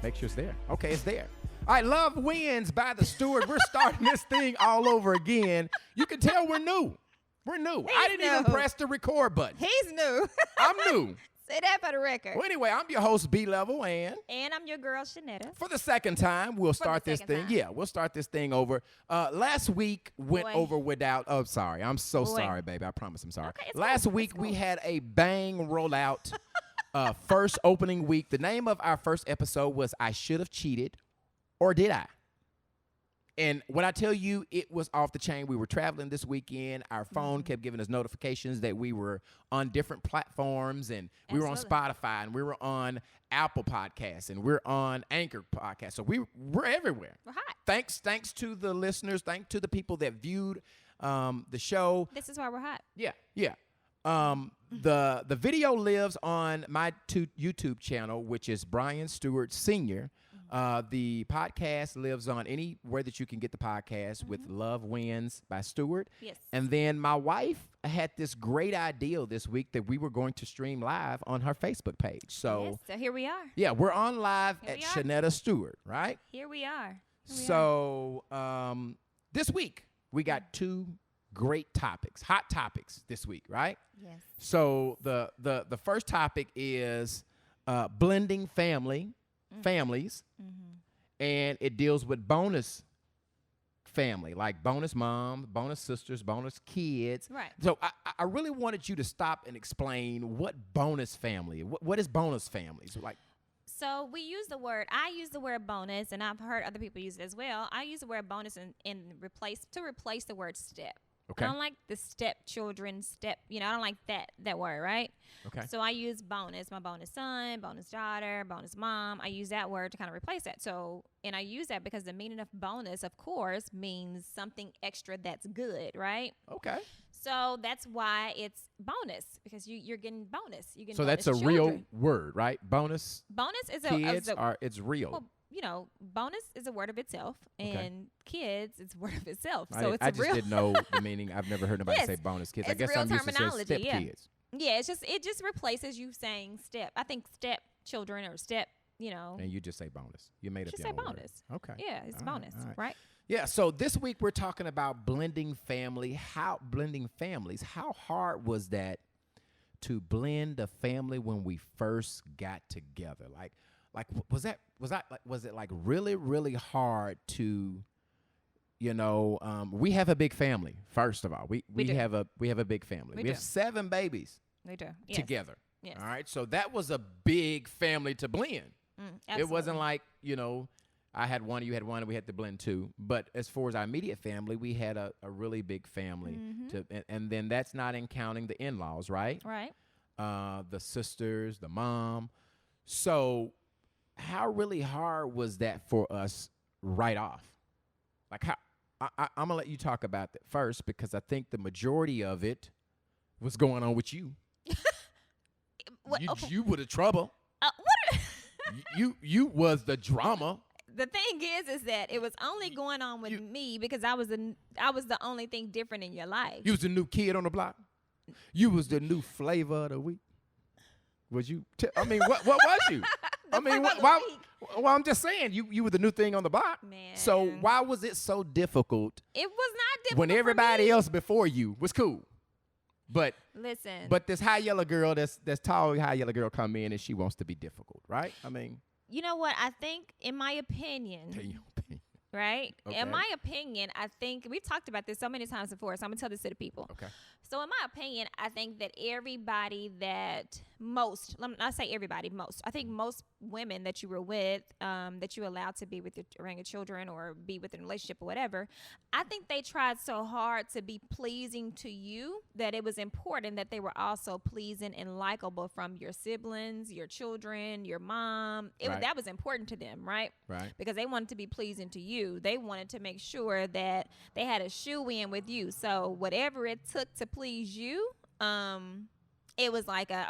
Make sure it's there. Okay, it's there. All right, Love Wins by the Stewart. We're starting this thing all over again. You can tell we're new. We're new. I didn't even press the record button. He's new. I'm new. Say that for the record. Well, anyway, I'm your host, B-Level, and I'm your girl, Netta. for the second time, we'll start this thing. Yeah, we'll start this thing over. Last week went over without. Oh, sorry. I'm so sorry, baby. I promise I'm sorry. Okay, Last week we had a bang rollout. First opening week. The name of our first episode was "I Should Have Cheated, or Did I?" And when I tell you it was off the chain, we were traveling this weekend. Our phone kept giving us notifications that we were on different platforms, and we were on Spotify, and we were on Apple Podcasts, and we're on Anchor Podcasts. So we're everywhere. We're hot. Thanks to the listeners. Thanks to the people that viewed the show. This is why we're hot. Yeah. The video lives on my YouTube channel, which is Brian Stewart Sr. The podcast lives on anywhere that you can get the podcast with Love Wins by Stewart. Yes. And then my wife had this great idea this week that we were going to stream live on her Facebook page. So here we are. Yeah, we're on live at Netta Stewart, right? Here we are. This week we got two great topics, hot topics this week, right? Yes. So the first topic is blending families, and it deals with bonus family, like bonus mom, bonus sisters, bonus kids. Right. So I really wanted you to stop and explain what bonus family, what is bonus families like? So I use the word bonus, and I've heard other people use it as well. I use the word bonus to replace the word step. Okay. I don't like the stepchildren, I don't like that word, right? Okay. So I use bonus, my bonus son, bonus daughter, bonus mom. I use that word to kind of replace that. So, and I use that because the meaning of bonus, of course, means something extra that's good, right? Okay. So that's why it's bonus, because you're getting bonus. So that's a real word, right? Bonus. Bonus is it's real. Well, bonus is a word of itself, and kids is a word of itself. I just didn't know the meaning. I've never heard nobody say bonus kids. I guess I'm used to saying step kids. Yeah, it just replaces you saying step. I think step children or step, And you just say bonus. You made up your own word. Bonus. Okay. Yeah, it's bonus, right? Yeah, so this week we're talking about blending families. How hard was that to blend a family when we first got together? Like was it like really, really hard to, we have a big family. First of all, we have a big family. We have 7 babies. We do. Together. Yes. All right. So that was a big family to blend. It wasn't like, I had one, you had one, and we had to blend 2. But as far as our immediate family, we had a really big family. And then that's not in counting the in-laws, right? Right. The sisters, the mom. So how really hard was that for us right off? Like I'm going to let you talk about that first, because I think the majority of it was going on with you. You were the trouble. You was the drama. The thing is that it was only going on with me because I was the only thing different in your life. You was the new kid on the block. You was the new flavor of the week. Was you? What was you? Well, I'm just saying, you were the new thing on the block. Man. So why was it so difficult? It was not difficult when everybody else before you was cool. But listen. But this high yellow girl, that's tall high yellow girl come in and she wants to be difficult, right? You know what? I think, in my opinion. Tell your opinion. Right? Okay. In my opinion, I think we've talked about this so many times before, so I'm going to tell this to the people. Okay. So in my opinion, I think that I say everybody, most. I think most women that you were with, that you allowed to be with around your children or be with in a relationship or whatever, I think they tried so hard to be pleasing to you that it was important that they were also pleasing and likable from your siblings, your children, your mom. That was important to them, right? Right. Because they wanted to be pleasing to you. They wanted to make sure that they had a shoe-in with you. So whatever it took to please you, it was like, I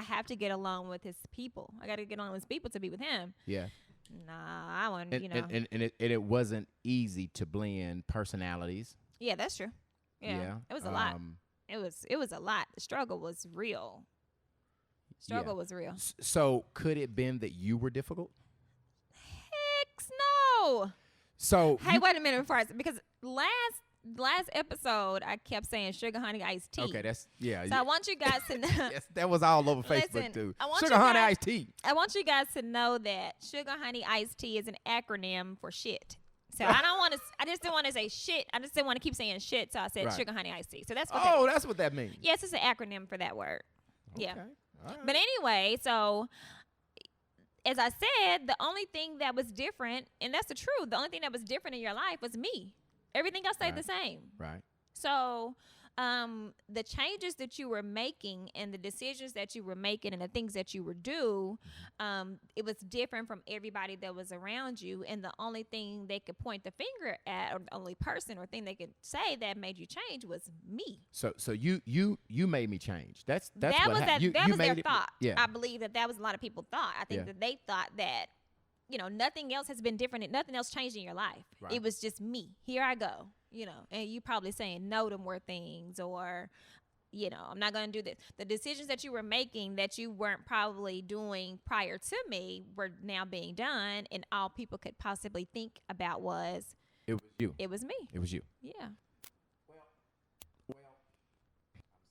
have to get along with his people. I got to get along with his people to be with him. Yeah. Nah, I want, And it wasn't easy to blend personalities. Yeah, that's true. Yeah. It was a lot. It was a lot. The struggle was real. Was real. So could it been that you were difficult? No. So Hey, wait a minute before because last episode I kept saying sugar honey iced tea. Okay, that's yeah. So I want you guys to know. Yes, that was all over Facebook Listen, too. I want Sugar you honey guys- iced tea. I want you guys to know that sugar honey iced tea is an acronym for shit. So I don't want to. I just didn't want to say shit. I just didn't want to keep saying shit. So I said Right. sugar honey iced tea. So that's what. Oh, that's what that means. Yes, it's an acronym for that word. Yeah. Okay. All right. But anyway, so as I said, the only thing that was different, and that's the truth, the only thing that was different in your life was me. Everything else stayed the same. Right. So the changes that you were making and the decisions that you were making and the things that you were doing, it was different from everybody that was around you. And the only thing they could point the finger at, or the only person or thing they could say that made you change was me. So you made me change. That's that what was happened. that You was their made it- thought. Yeah. I believe that was a lot of people thought. I think Yeah. that they thought that, nothing else has been different. Nothing else changed in your life. Right. It was just me. Here I go. And you probably saying no to more things, or, I'm not going to do this. The decisions that you were making that you weren't probably doing prior to me were now being done. And all people could possibly think about was, It was you. it was me. It was you. Yeah.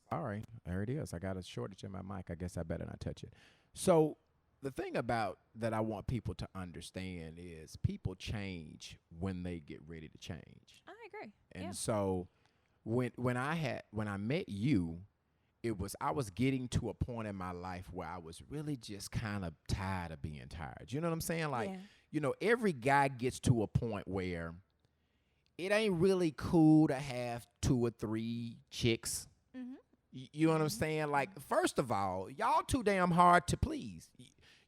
Sorry, there it is. I got a shortage in my mic. I guess I better not touch it. So the thing about that I want people to understand is people change when they get ready to change. I agree. And Yeah. so when I met you, I was getting to a point in my life where I was really just kind of tired of being tired. You know what I'm saying? Like, Yeah. Every guy gets to a point where it ain't really cool to have 2 or 3 chicks. Mm-hmm. You know what I'm saying? Like, first of all, y'all too damn hard to please.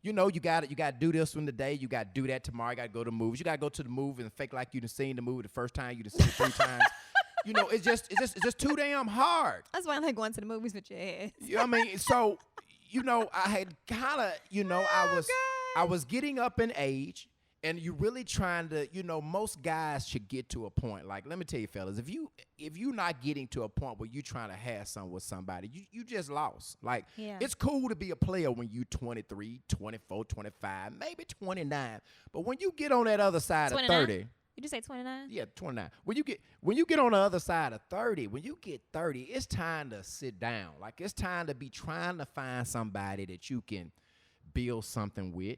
You got to do this one today. You got to do that tomorrow. You got to go to the movies. You got to go to the movie and fake like you done seen the movie the first time. You done seen it 3 times. It's just too damn hard. That's why I like going to the movies with your ass. I mean, so, I had kind of, I was getting up in age, and you really trying to, most guys should get to a point. Like, let me tell you, fellas, if you not getting to a point where you trying to have something with somebody, you just lost. Like, Yeah. it's cool to be a player when you 23, 24, 25, maybe 29. But when you get on that other side 29? of 30. You just say 29? Yeah, 29. When you get on the other side of 30, when you get 30, it's time to sit down. Like, it's time to be trying to find somebody that you can build something with.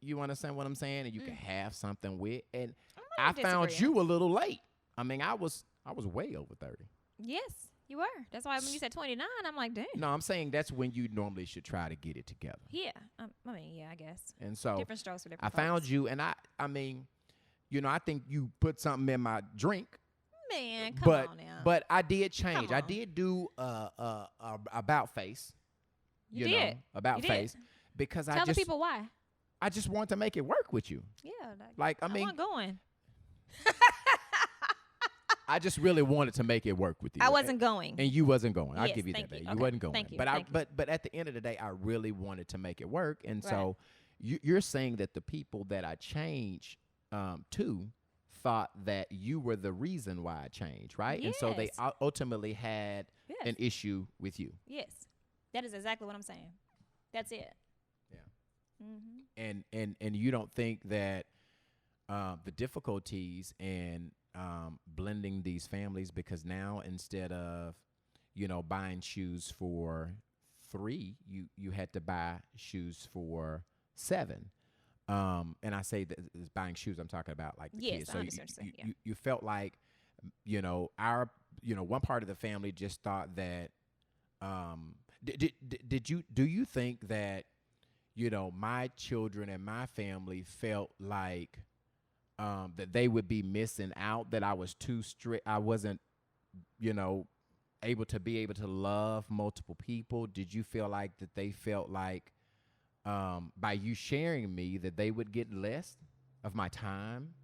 You understand what I'm saying? And you can have something with. And I found disagree. you a little late. I mean, I was way over 30. Yes, you were. That's why when you said 29, I'm like, damn. No, I'm saying that's when you normally should try to get it together. Yeah. I guess. And so Different strokes for I different found folks. you, and I mean, I think you put something in my drink. Man, come on now. But I did change. Come I on. did do about face. You know, did. about You did. face because Tell the people why. I just want to make it work with you. Yeah. Like, I mean, want going. I just really wanted to make it work with you. I wasn't going. And you wasn't going. I'll Yes, give you thank that. you. You Okay, wasn't going. thank you, But thank you. but at the end of the day, I really wanted to make it work. And Right. so you're saying that the people that I changed to thought that you were the reason why I changed, right? And so they Yes. ultimately had Yes. an issue with you. Yes. That is exactly what I'm saying. That's it. Yeah. Mm-hmm. And you don't think that the difficulties in blending these families, because now instead of buying shoes for 3, you had to buy shoes for 7. And I say that it's buying shoes, I'm talking about like the Yes, kids. I So understand, yeah. you felt like our one part of the family just thought that do you think that my children and my family felt like that they would be missing out, that I was too strict, I wasn't able to love multiple people? Did you feel like that they felt like by you sharing me that they would get less of my time,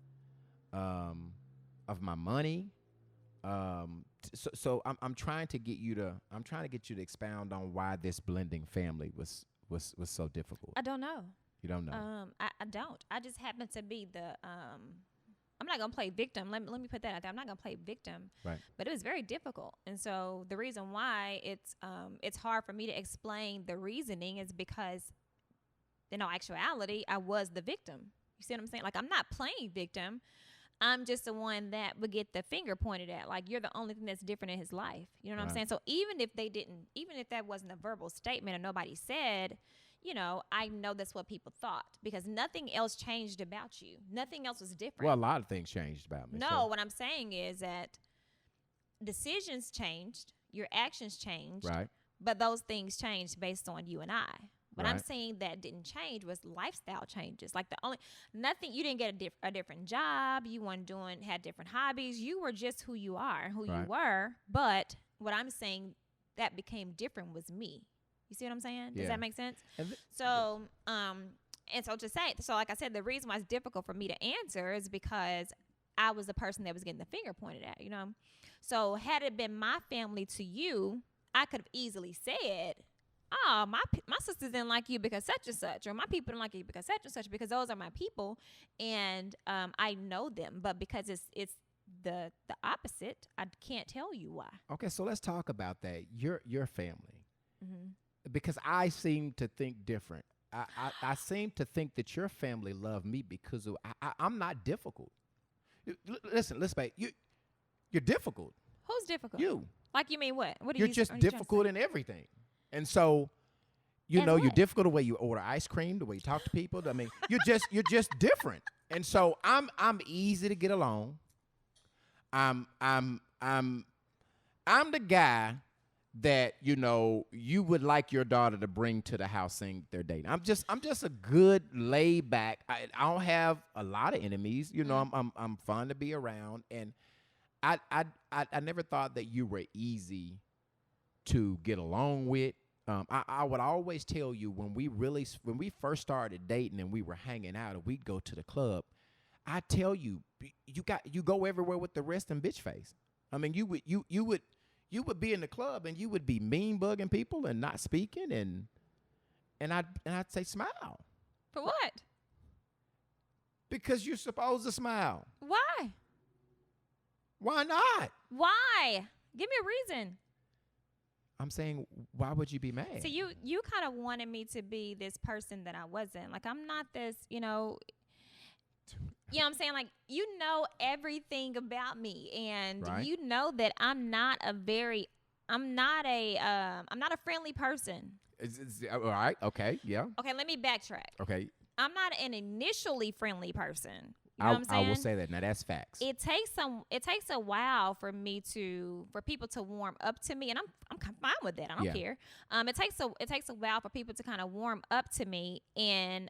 of my money? So I'm trying to get you to expound on why this blending family was so difficult. I don't know. You don't know. I don't. I just happen to be the I'm not gonna play victim. Let me put that out there. I'm not gonna play victim. Right. But it was very difficult, and so the reason why it's hard for me to explain the reasoning is because, in all actuality, I was the victim. You You see what I'm saying? Like, I'm not playing victim. I'm just the one that would get the finger pointed at. Like, you're the only thing that's different in his life. You know what I'm saying? So even if that wasn't a verbal statement or nobody said, I know that's what people thought, because nothing else changed about you. Nothing else was different. Well, a lot of things changed about me. No, what I'm saying is that decisions changed, your actions changed, right? But those things changed based on you and I. What I'm Right. saying that didn't change was lifestyle changes. Like you didn't get a different job. You had different hobbies. You were just who you are, who Right. you were. But what I'm saying that became different was me. You see what I'm saying? Does Yeah. that make sense? And So, like I said, the reason why it's difficult for me to answer is because I was the person that was getting the finger pointed at, So had it been my family to you, I could have easily said, oh, my sisters didn't like you because such and such, or my people didn't like you because such and such, because those are my people, and I know them. But because it's the opposite, I can't tell you why. Okay, so let's talk about that. Your family, Mm-hmm. because I seem to think different. I seem to think that your family love me because I'm not difficult. Listen, babe, you're difficult. Who's difficult? You. Like, you mean what? What are You're you? just what are you trying to difficult say? in everything. And so, you're what? difficult the way you order ice cream, the way you talk to people. I mean, you're just different. And so I'm easy to get along. I'm the guy that you would like your daughter to bring to the house saying they're dating. I'm just a good laid back. I don't have a lot of enemies. I'm fun to be around, and I never thought that you were easy to get along with. I would always tell you when we first started dating and we were hanging out and we'd go to the club, I tell you, you go everywhere with the resting bitch face. I mean, you would be in the club and you would be mean bugging people and not speaking, and I'd say smile. For what? Because you're supposed to smile. Why? Why not? Why? Give me a reason. I'm saying, why would you be mad? So you kind of wanted me to be this person that I wasn't. Like, I'm not this, You know what I'm saying? Like, everything about me, and Right. you know that I'm not a friendly person. All right. Okay. Yeah. Okay, let me backtrack. Okay. I'm not an initially friendly person. You know what I'm saying? I will say that. Now that's facts. It takes a while for people to warm up to me, and I'm fine with that. I don't care. It takes a while for people to kind of warm up to me, and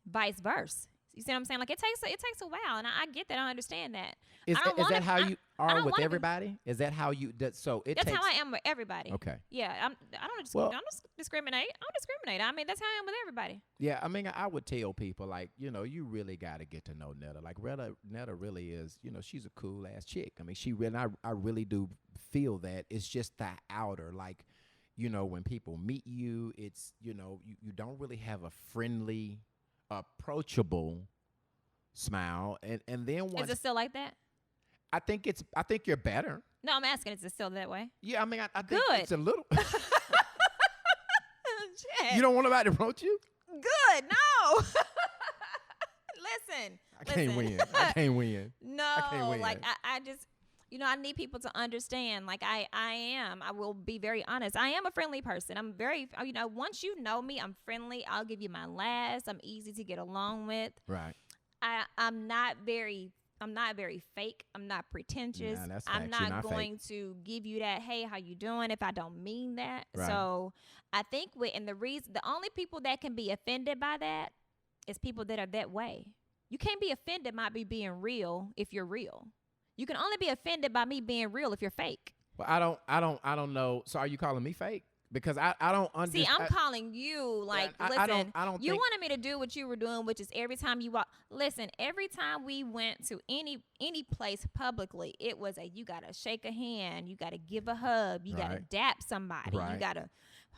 vice versa. You see what I'm saying? Like, it takes a while, and I get that. I understand that. Is that how you are with everybody? Is that how you? That's how I am with everybody. Okay. Yeah, I don't discriminate. I don't discriminate. I mean, that's how I am with everybody. Yeah, I mean, I would tell people, like, you really got to get to know Netta. Like, Netta really is, she's a cool ass chick. I mean, I really do feel that. It's just the outer, like, when people meet you, it's, you don't really have a friendly, approachable smile, and then once Is it still like that? I think you're better. No, I'm asking. Is it still that way? Yeah, I mean, I think Good. it's a little. Shit. You don't want nobody to approach you? Good. No. Listen. I can't win. I can't win. No, I can't win. like I just, I need people to understand. Like, I will be very honest. I am a friendly person. I'm very, once you know me, I'm friendly. I'll give you my last. I'm easy to get along with. Right. I'm not very fake. I'm not pretentious. Nah, that's I'm facts. You're not not going to give you that, hey, how you doing, if I don't mean that. Right. So I think the only people that can be offended by that is people that are that way. You can't be offended by me being real if you're real. You can only be offended by me being real if you're fake. Well, I don't know. So are you calling me fake? Because I don't understand. See, I'm calling you like, I listen, don't you think- wanted me to do what you were doing, which is every time you walk. Listen, every time we went to any place publicly, it was you got to shake a hand, you got to give a hug, you got to Right. dap somebody, Right. you got to,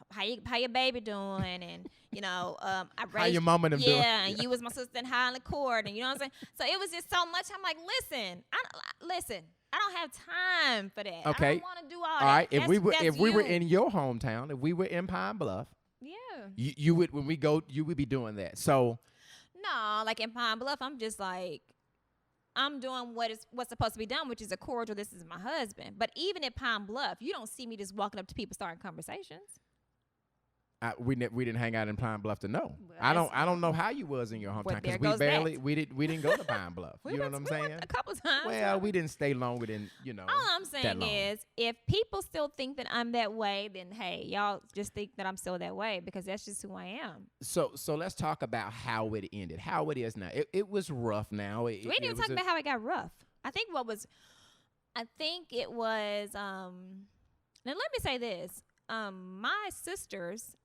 how your baby doing, and I raised, How your mama them doing? yeah, and you was my sister in Highland Court, and you know what I'm saying? So it was just so much. I'm like, listen, I don't have time for that. Okay. I don't want to do all that. All right. If That's- we were that's you. in your hometown, if we were in Pine Bluff, Yeah. you would, when we go, you would be doing that. So No, like in Pine Bluff, I'm just like, I'm doing what's supposed to be done, which is a cordial. This is my husband. But even at Pine Bluff, you don't see me just walking up to people starting conversations. We didn't hang out in Pine Bluff to know. Well, I don't know how you was in your hometown because we didn't go to Pine Bluff. You know what I'm saying? A couple times. Well, we didn't stay long. We didn't, All I'm saying is, if people still think that I'm that way, then hey, y'all just think that I'm still that way because that's just who I am. So let's talk about how it ended, how it is now. It was rough. Now We didn't even talk about how it got rough. I think it was. Now let me say this. My sisters.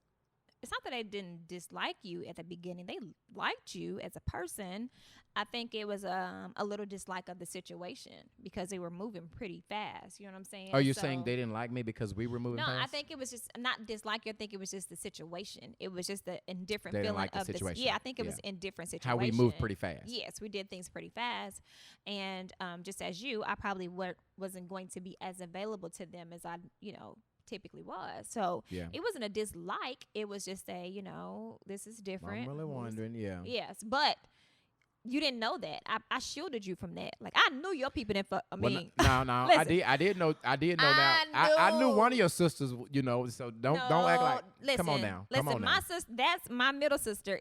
It's not that they didn't dislike you at the beginning. They liked you as a person. I think it was a little dislike of the situation because they were moving pretty fast. You know what I'm saying? Are you saying they didn't like me because we were moving fast? No, I think it was just not dislike you. I think it was just the situation. It was just the indifferent they feeling like the of situation. Yeah, I think it was indifferent situation. How we moved pretty fast. Yes, we did things pretty fast. And just as you, I probably wasn't going to be as available to them as I, typically was. So it wasn't a dislike. It was just this is different. I'm really wondering, yeah. Yes, but you didn't know that. I shielded you from that. Like I knew your people didn't. No. Listen, I did know that. I knew one of your sisters. So don't act like. Listen, come on now. My sister. That's my middle sister.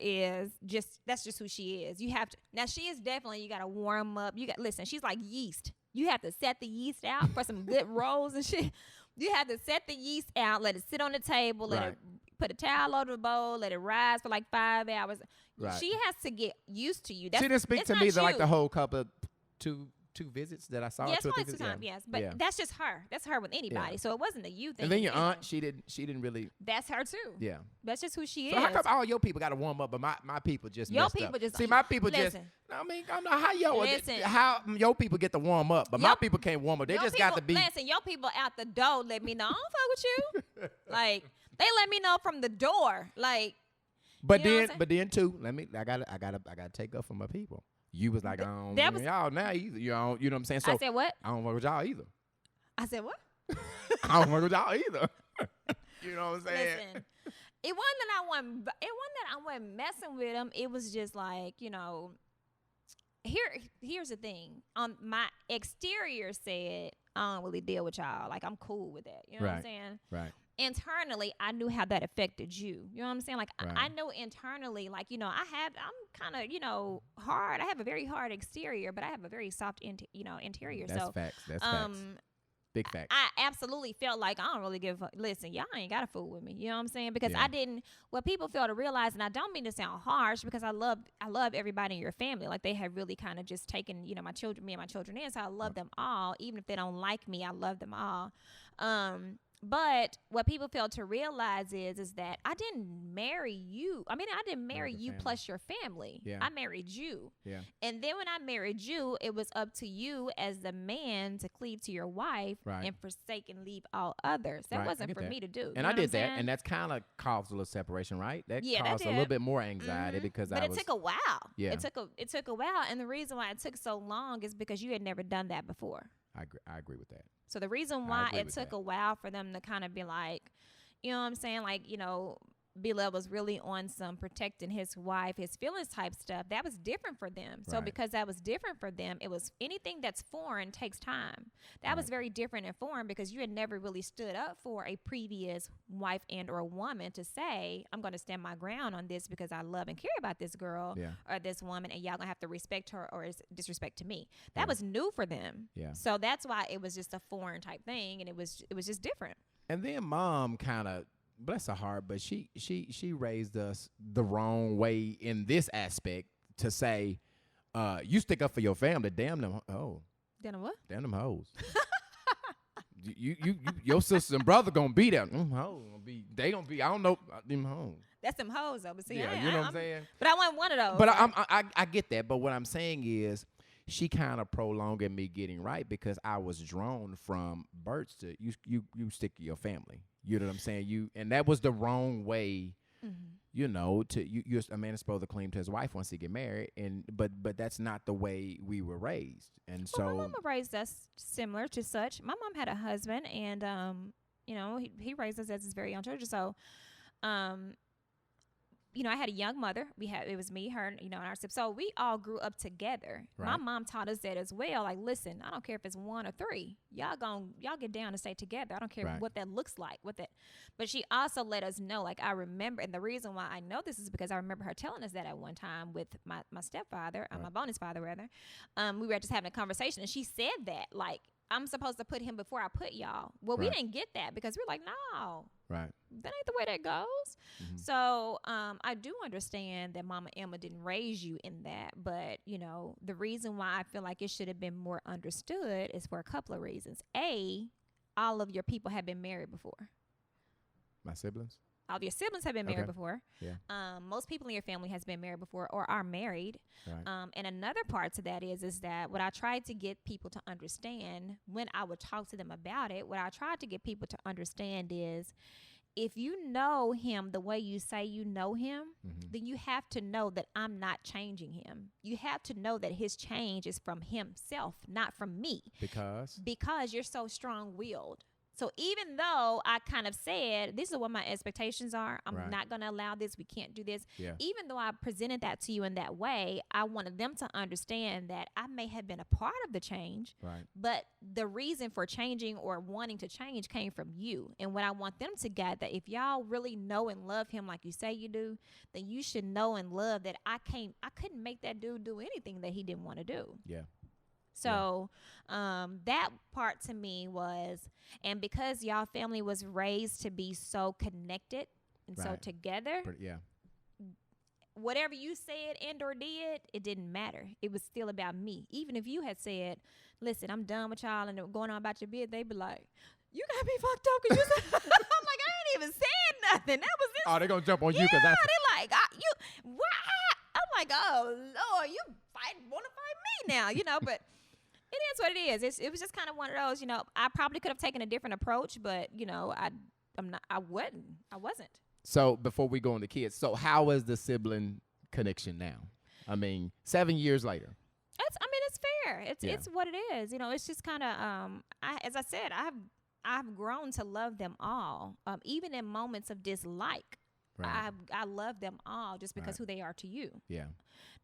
That's just who she is. You have to. Now she is definitely. You got to warm up. Listen. She's like yeast. You have to set the yeast out for some good rolls and shit. You have to set the yeast out, let it sit on the table, let it put a towel over the bowl, let it rise for like 5 hours. Right. She has to get used to you. She didn't speak to me like the whole couple of two visits that I saw. Yes, only 2 times. Yes, but that's just her. That's her with anybody. Yeah. So it wasn't a you thing. And then your aunt, she didn't really. That's her too. Yeah, that's just who she is. So how come all your people got to warm up, but my people just messed up? See, my people just. I mean, I don't know how how your people get to warm up, but my people can't warm up. They just got to be. Listen, your people out the door let me know. I don't fuck with you. Like they let me know from the door. Like. But then too, I gotta take up for my people. You was like, y'all now either. You know what I'm saying? So I said what? I don't work with y'all either. I said what? I don't work with y'all either. You know what I'm saying? Listen, it wasn't that I wasn't messing with them. It was just like, here's the thing. My exterior said, I don't really deal with y'all. Like I'm cool with that. You know what I'm saying? Right. Internally, I knew how that affected you. You know what I'm saying? Like I know internally, like, I'm kind of, hard. I have a very hard exterior, but I have a very soft, interior. That's facts. That's facts. Big facts. I absolutely felt like I don't really give a listen, y'all ain't got to fool with me. You know what I'm saying? Because what people fail to realize, and I don't mean to sound harsh because I love everybody in your family. Like they have really kind of just taken, me and my children in. So I love them all. Even if they don't like me, I love them all. But what people fail to realize is that I didn't marry you. I mean, I didn't marry you plus your family. Yeah. I married you. Yeah. And then when I married you, it was up to you as the man to cleave to your wife and forsake and leave all others. That wasn't for me to do. And I did that. And that's kind of caused a little separation, right? That caused a little bit more anxiety because it took a while. Yeah. It took a while. And the reason why it took so long is because you had never done that before. I agree with that. So the reason why it took a while for them to kind of be like, you know what I'm saying? Like, B-Love was really on some protecting his wife, his feelings type stuff. That was different for them. So because that was different for them, it was anything that's foreign takes time. That was very different and foreign because you had never really stood up for a previous wife and or woman to say, I'm going to stand my ground on this because I love and care about this girl or this woman and y'all going to have to respect her or is disrespect to me. That was new for them. Yeah. So that's why it was just a foreign type thing and it was just different. And then mom kind of, bless her heart, but she raised us the wrong way in this aspect to say, you stick up for your family, damn them. Oh, damn them what? Damn them hoes. you your sister and brother gonna be there. Hoes they gonna be. I don't know them hoes. That's them hoes though. But see, you know what I'm saying. But I wasn't one of those. But I get that. But what I'm saying is, she kind of prolonged me getting right because I was drawn from births to you stick to your family. You know what I'm saying? And that was the wrong way, you're a man is supposed to cleave to his wife once he get married, but that's not the way we were raised. And so my mama raised us similar to such. My mom had a husband and he raised us as his very young children. So I had a young mother. It was me, her, and our sister. So we all grew up together. Right. My mom taught us that as well. Like, listen, I don't care if it's 1 or 3. Y'all get down and stay together. I don't care Right. what that looks like. But she also let us know. Like, I remember, and the reason why I know this is because I remember her telling us that at one time with my stepfather, my bonus father rather. We were just having a conversation, and she said that, like, I'm supposed to put him before I put y'all. Well, we Right. didn't get that because we're like, no. Right. That ain't the way that goes. Mhm. So I do understand that Mama Emma didn't raise you in that. But, the reason why I feel like it should have been more understood is for a couple of reasons. A, all of your people have been married before. My siblings? All of your siblings have been married Okay. before. Yeah. Most people in your family has been married before or are married. Right. And another part to that is that what I tried to get people to understand when I would talk to them about it, what I tried to get people to understand is if you know him the way you say you know him, Mhm. then you have to know that I'm not changing him. You have to know that his change is from himself, not from me. Because you're so strong-willed. So even though I kind of said, this is what my expectations are, I'm Right. not going to allow this, we can't do this. Yeah. Even though I presented that to you in that way, I wanted them to understand that I may have been a part of the change, Right. but the reason for changing or wanting to change came from you. And what I want them to get, that if y'all really know and love him like you say you do, then you should know and love that I couldn't make that dude do anything that he didn't want to do. Yeah. So that part to me was, and because y'all family was raised to be so connected and so Right. together, Yeah. whatever you said and or did, it didn't matter. It was still about me. Even if you had said, listen, I'm done with y'all and going on about your bid, they'd be like, you got me fucked up because you said, I'm like, I ain't even said nothing. That was it. Oh, they're going to jump on you Yeah, because that's. they like, what? I'm like, oh, Lord, you want to fight me now, but it is what it is. It was just kind of one of those, I probably could have taken a different approach, but, I wasn't. So before we go on to kids, so how is the sibling connection now? I mean, 7 years later. It's fair. It's what it is. It's just kind of, as I said, I've grown to love them all, even in moments of dislike. Right. I love them all just because Right. who they are to you. Yeah.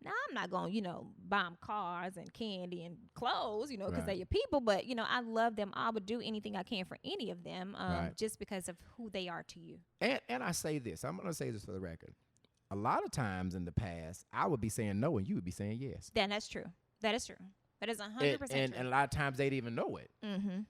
Now, I'm not going to, buy them cars and candy and clothes, because Right. they're your people. But, I love them. I would do anything I can for any of them Right. just because of who they are to you. And I say this. I'm going to say this for the record. A lot of times in the past, I would be saying no and you would be saying yes. Then that's true. That is true. That is 100% true. And a lot of times they'd even know it. Mm-hmm.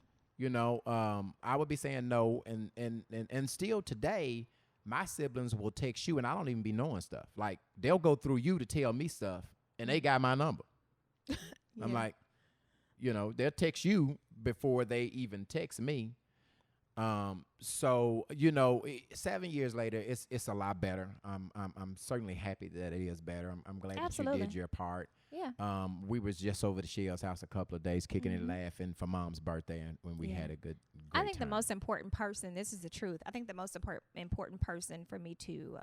I would be saying no. And still today, my siblings will text you and I don't even be knowing stuff. Like, they'll go through you to tell me stuff and they got my number. I'm like, they'll text you before they even text me. So 7 years later, it's a lot better. I'm certainly happy that it is better. I'm glad Absolutely. that you did your part. Yeah. We was just over to Shell's house a couple of days, kicking Mhm. and laughing for Mom's birthday, and when we Yeah. had a great I think time. the most important person, this is the truth, I think the most important person for me to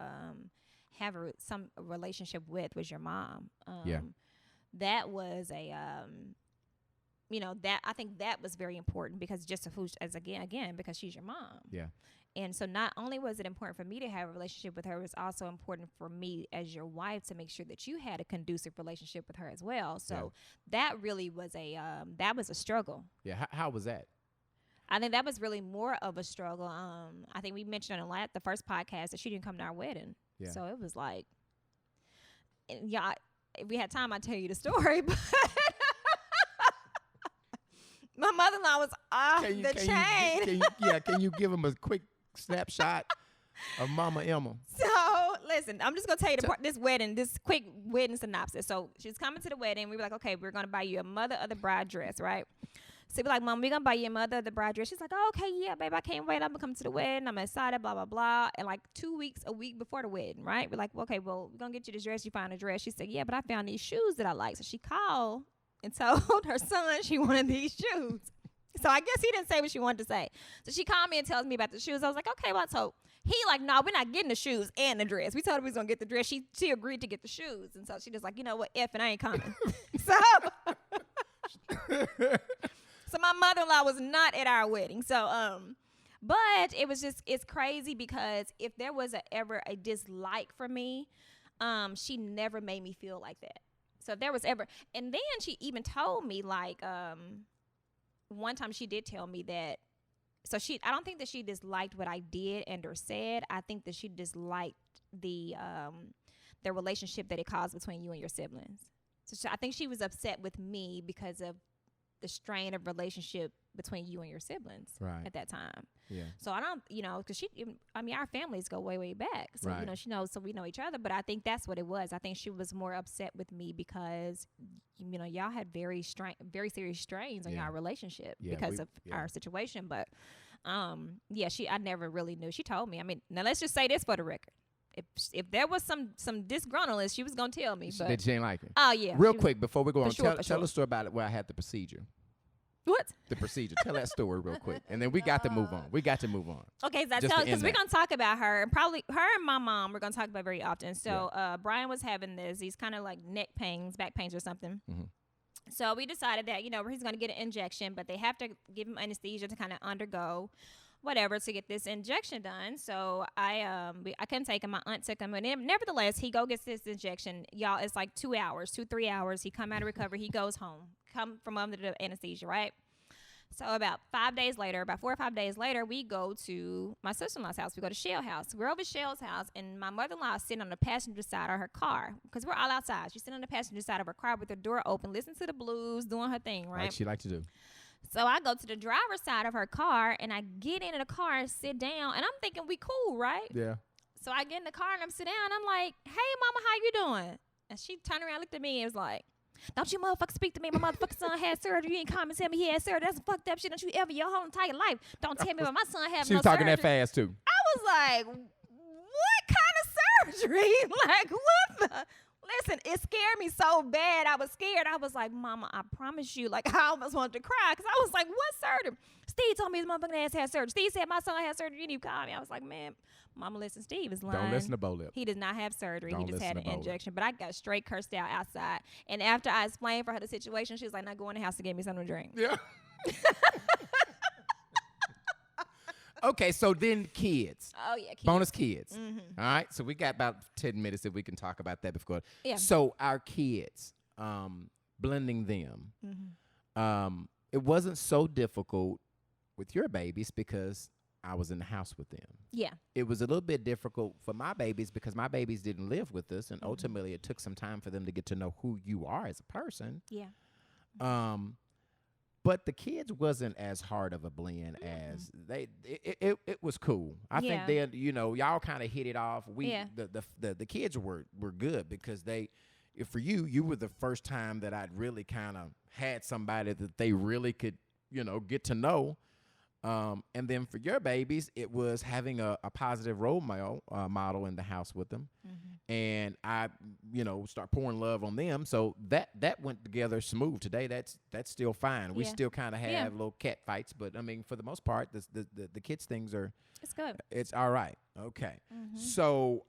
have some relationship with was your mom. Yeah. That was a, that I think that was very important because just of who, again, because she's your mom. Yeah. And so not only was it important for me to have a relationship with her, it was also important for me as your wife to make sure that you had a conducive relationship with her as well. So that really was that was a struggle. Yeah. How was that? I think that was really more of a struggle. I think we mentioned on the first podcast that she didn't come to our wedding. Yeah. So it was like, yeah, if we had time, I'd tell you the story, but my mother-in-law was off the chain. Can you give him a quick snapshot of Mama Emma? So, listen, I'm just going to tell you this quick wedding synopsis. So, she's coming to the wedding. We were like, okay, we're going to buy you a mother of the bride dress, right? So, we're like, Mom, we're going to buy you a mother of the bride dress. She's like, oh, okay, yeah, babe, I can't wait. I'm going to come to the wedding. I'm excited, blah, blah, blah. And like a week before the wedding, right? We're like, well, okay, well, we're going to get you this dress. You find a dress. She said, yeah, but I found these shoes that I like. So, she called and told her son she wanted these shoes. So I guess he didn't say what she wanted to say. So she called me and tells me about the shoes. I was like, okay, well, so he like, no, we're not getting the shoes and the dress. We told her we was going to get the dress. She agreed to get the shoes. And so she just like, you know what, F and I ain't coming. So my mother-in-law was not at our wedding. So But it was just, it's crazy because if there was ever a dislike for me, she never made me feel like that. So if there was ever, and then she even told me like, one time she did tell me that, so I don't think that she disliked what I did and or said. I think that she disliked the relationship that it caused between you and your siblings. So I think she was upset with me because of the strain of relationship between you and your siblings at that time. Yeah. So I don't, because our families go way, way back. So, she knows, so we know each other. But I think that's what it was. I think she was more upset with me because, y'all had very serious strains on our relationship because of our situation. But, I never really knew. She told me. I mean, now let's just say this for the record. If there was some disgruntledness, she was gonna tell me. But that she ain't like it. Oh yeah. Real quick before we go on, tell the story about it where I had the procedure. What? The procedure. Tell that story real quick, and then we got to move on. Okay, because we're gonna talk about her, and probably her and my mom. We're gonna talk about very often. So Brian was having these kind of like neck pains, back pains, or something. Mm-hmm. So we decided that he's gonna get an injection, but they have to give him anesthesia to kind of undergo whatever to get this injection done. So I couldn't take him. My aunt took him, and nevertheless he gets this injection. Y'all, it's like 3 hours. He come out of recovery. He goes home, come from under the anesthesia, right? So about 4 or 5 days later, we go to my sister-in-law's house. We go to Shell's house. We're over at Shell's house, and my mother-in-law is sitting on the passenger side of her car because we're all outside. She's sitting on the passenger side of her car with her door open, listening to the blues, doing her thing, right? Like she liked to do. So I go to the driver's side of her car, and I get into the car and sit down, and I'm thinking we cool, right? Yeah. So I get in the car, and I'm sitting down, and I'm like, hey, mama, how you doing? And she turned around, looked at me, and was like, don't you motherfucker speak to me. My motherfucking son had surgery. You ain't come and tell me he had surgery. That's some fucked up shit. Don't you ever your whole entire life. Don't tell me about my son having no surgery. She was talking that fast, too. I was like, what kind of surgery? Like, what the... Listen, it scared me so bad. I was scared. I was like, Mama, I promise you. Like, I almost wanted to cry because I was like, what surgery? Steve told me his motherfucking ass had surgery. Steve said my son had surgery. You didn't even call me. I was like, man, Mama, listen, Steve is lying. Don't listen to Bo-Lip. He does not have surgery. He just had an injection. But I got straight cursed out outside. And after I explained for her the situation, she was like, now go in the house to get me something to drink. Yeah. Okay, so then kids. Oh, yeah, kids. Bonus kids. Mm-hmm. All right, so we got about 10 minutes if we can talk about that before. Yeah. So our kids, blending them, it wasn't so difficult with your babies because I was in the house with them. Yeah. It was a little bit difficult for my babies because my babies didn't live with us, and ultimately it took some time for them to get to know who you are as a person. Yeah. But the kids wasn't as hard of a blend as it was cool. I think they, y'all kind of hit it off. The kids were good because for you were the first time that I'd really kind of had somebody that they really could, get to know. And then for your babies, it was having a positive role model in the house with them. Mm-hmm. And I, start pouring love on them. So that went together smooth. Today, that's still fine. We still kind of have little cat fights. But, I mean, for the most part, the kids' things are... It's good. It's all right. Okay. Mm-hmm. So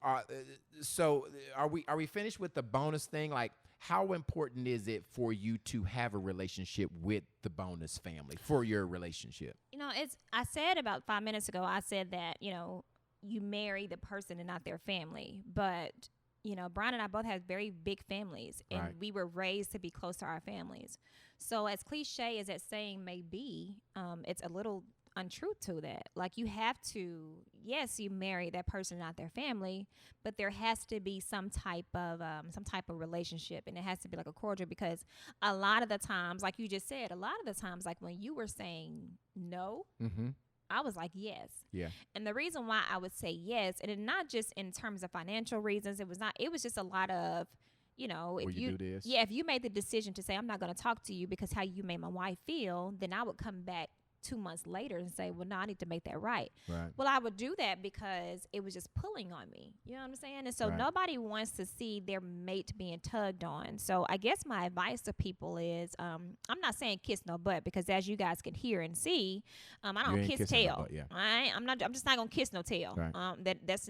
are we finished with the bonus thing? Like, how important is it for you to have a relationship with the bonus family for your relationship? I said about 5 minutes ago, I said that, you marry the person and not their family. But, Brian and I both have very big families, and we were raised to be close to our families. So as cliche as that saying may be, it's a little untruth to that. Like, you have to, yes, you marry that person, not their family, but there has to be some type of relationship, and it has to be like a cordial, because a lot of the times, like you just said, like when you were saying no, I was like, yes. Yeah. And the reason why I would say yes, and it not just in terms of financial reasons, it was just a lot of, if you do this? Yeah, if you made the decision to say, I'm not going to talk to you because how you made my wife feel, then I would come back 2 months later and say, well, no, I need to make that right. Well, I would do that because it was just pulling on me. You know what I'm saying? And so nobody wants to see their mate being tugged on. So I guess my advice to people is, I'm not saying kiss no butt, because as you guys can hear and see, I don't kiss tail. No butt, I'm just not gonna kiss no tail. Right. That's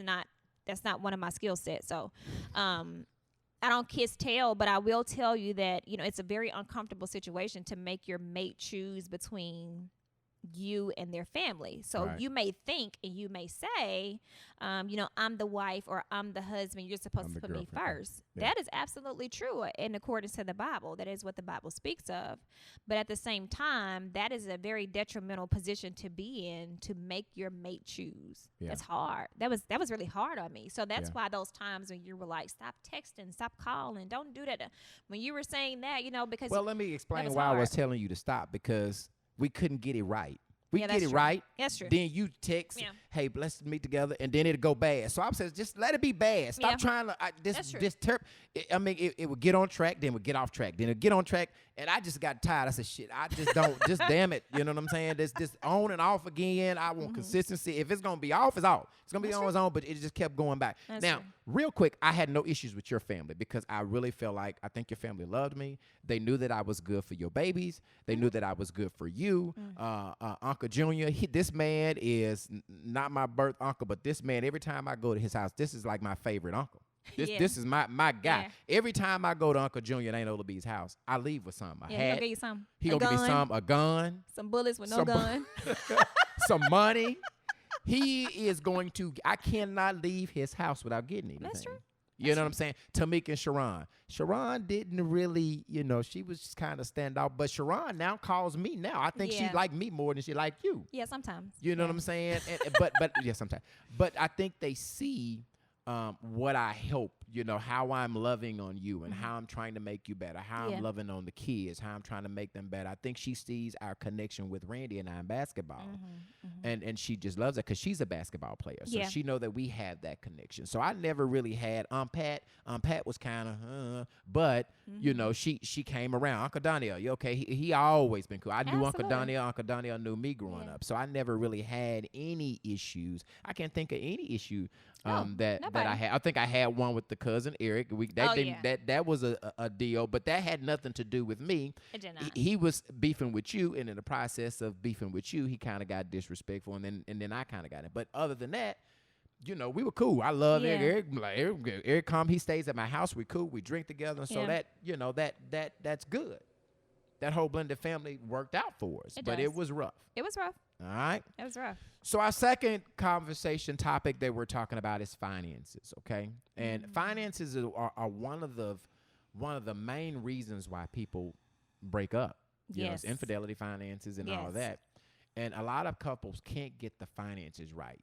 not one of my skill sets. So I don't kiss tail, but I will tell you that, it's a very uncomfortable situation to make your mate choose between you and their family. So Right. you may think and you may say, I'm the wife or I'm the husband. You're supposed I'm to the put me girlfriend. first. Yeah. That is absolutely true in accordance to the Bible. That is what the Bible speaks of. But at the same time, that is a very detrimental position to be in, to make your mate choose. Yeah. That's hard. That was really hard on me. So that's Yeah. why those times when you were like, stop texting, stop calling, don't do that. When you were saying that, because Well, let me explain was why I was hard. telling you to stop, because we couldn't get it right. We Yeah, get that's it true. right. That's true. Then you text, Yeah. hey, let's meet together, and then it'll go bad. So I'm saying, just let it be bad. Stop Yeah. trying to That's true. it would get on track, then would get off track, then it'd get on track, and I just got tired. I said, shit, I just don't, just damn it, you know what I'm saying? This on and off again. I want consistency. If it's gonna be off, it's off. It's gonna be That's on, true. it's on, but it just kept going back. That's Now, true. real quick, I had no issues with your family because I really felt like I think your family loved me. They knew that I was good for your babies. They knew that I was good for you. Uncle Junior, this man is not my birth uncle, but this man, every time I go to his house, this is like my favorite uncle. Yeah. This is my guy. Yeah. Every time I go to Uncle Junior, it ain't Ola B's house, I leave with something. A Yeah, he hat. gonna give you some. He A gonna give me gun, a gun, some bullets with no some bu- gun. some money. He is going to. I cannot leave his house without getting anything. That's true. You know what I'm saying? Tamika and Sharon. Sharon didn't really, she was just kind of stand out. But Sharon now calls me now. I think she Yeah. liked me more than she liked you. Yeah, sometimes. You know Yeah. what I'm saying? But yeah, sometimes. But I think they see what I help, how I'm loving on you and how I'm trying to make you better, how Yeah. I'm loving on the kids, how I'm trying to make them better. I think she sees our connection with Randy and I in basketball. And she just loves it because she's a basketball player. So Yeah. she know that we have that connection. So I never really had Pat. Pat was kind of, but she came around. Uncle Daniel, you okay? He always been cool. I knew Uncle Absolutely. Daniel. Uncle Daniel knew me growing Yeah. up. So I never really had any issues. I can't think of any issue No, that nobody. I had. I think I had one with the cousin Eric. That was a deal, but that had nothing to do with me. It did not. He was beefing with you, and in the process of beefing with you, he kind of got disrespectful, and then I kind of got it. But other than that, we were cool. I love Yeah. Eric. Eric come, he stays at my house. We cool. We drink together. So Yeah. that's good. That whole blended family worked out for us, It but does. it was rough. It was rough. All right. It was rough. So our second conversation topic that we're talking about is finances, okay? And finances are one of the main reasons why people break up. Yes. Infidelity, finances, and all of Yes. that. And a lot of couples can't get the finances right.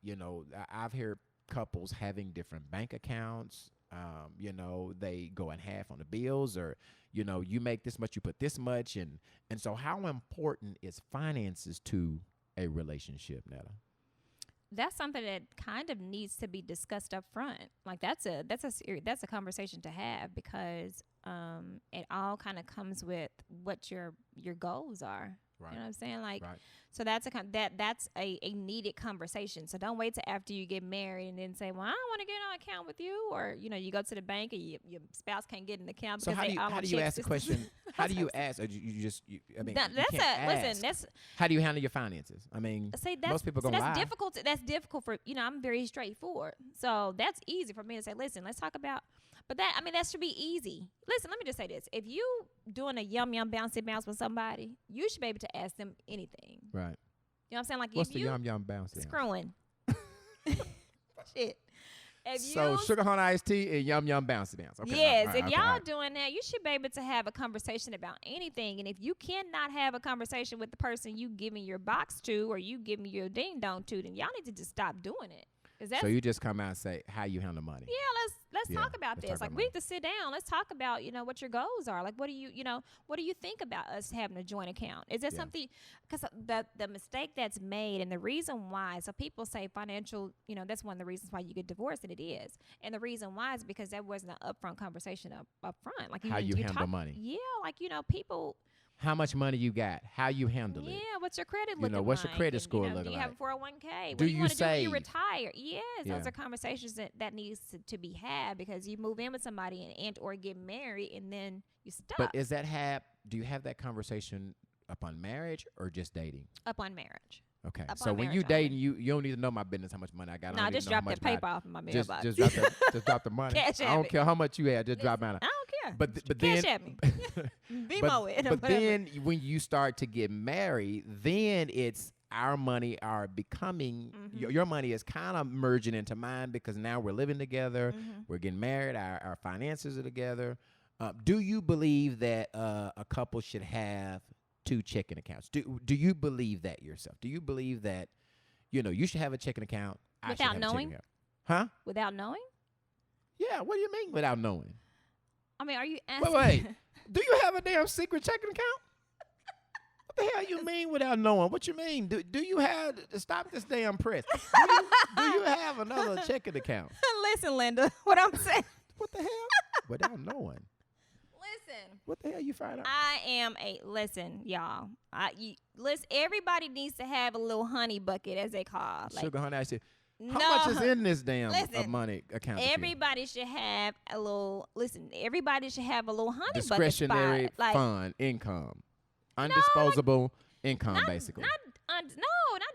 I've heard couples having different bank accounts. They go in half on the bills, or you make this much, you put this much, and so how important is finances to a relationship, Netta? That's something that kind of needs to be discussed up front. Like that's a conversation to have, because it all kind of comes with what your goals are. Right. You know what I'm saying? Like, Right. so that's a needed conversation. So don't wait till after you get married and then say, well, I don't want to get on account with you, or you go to the bank and your spouse can't get an account So because they all how on do you check ask the systems. question? How do you ask? Or you just I mean, That- you that's can't a listen. ask. That's How do you handle your finances? I mean, See, that's, most people so gonna that's lie. difficult. That's difficult for I'm very straightforward, so that's easy for me to say. Listen, let's talk about. But that should be easy. Listen, let me just say this: if you doing a yum bouncy bounce with somebody, you should be able to ask them anything. Right. You know what I'm saying? Like What's if the you yum bounce? screwing, shit. If So you sugar honey iced tea and yum bounce. Okay. yes, all right, if okay, y'all all right. doing that, you should be able to have a conversation about anything. And if you cannot have a conversation with the person you giving your box to, or you giving your ding dong to, then y'all need to just stop doing it. That's, So you just come out and say how you handle money. yeah, let's Yeah, talk about let's this. talk Like about we money. need to sit down. Let's talk about what your goals are. Like what do you think about us having a joint account? Is that Yeah. something? Because the mistake that's made, and the reason why. So people say financial. That's one of the reasons why you get divorced, and it is. And the reason why is because that wasn't an upfront conversation up front. Like How you handle money. Yeah, like people. How much money you got? How you handle Yeah, it? what's your credit looking like? what's your credit And, score do looking you have a like? 401k? What Do do you you want to do when you save? retire? Yes, Yeah. those are conversations that needs to be had, because you move in with somebody and or get married and then you stuck But do you have that conversation upon marriage or just dating? upon marriage. Okay. Upon So when you marriage dating, you don't need to know my business, how much money I got. I No, don't need just to know how drop much that paper off in my mailbox. Just drop the money. Cash I at don't me. care how much you had. Just drop Listen, mine. I don't care. But Cash then at me. Venmo it. or but whatever. then when you start to get married, then it's our money are becoming, your money is kind of merging into mine because now we're living together, we're getting married, our finances are together. Do you believe that a couple should have 2 checking accounts? Do you believe that yourself? Do you believe that, you should have a checking account? I should Without have a checking knowing? account? Huh? Without knowing? Yeah. What do you mean without knowing? I mean, are you asking? Wait. Do you have a damn secret checking account? What the hell you mean without knowing? What you mean? Do you have stop this damn press? Do you have another checking account? Listen, Linda, what I'm saying. What the hell? Without knowing. Listen. What the hell you find out? Listen, y'all. Listen, everybody needs to have a little honey bucket, as they call. Sugar honey, I said, how No, much is in this damn listen, money account? everybody should have a little. Listen, everybody should have a little honey discretionary bucket spot. fund income, undisposable income, basically. Not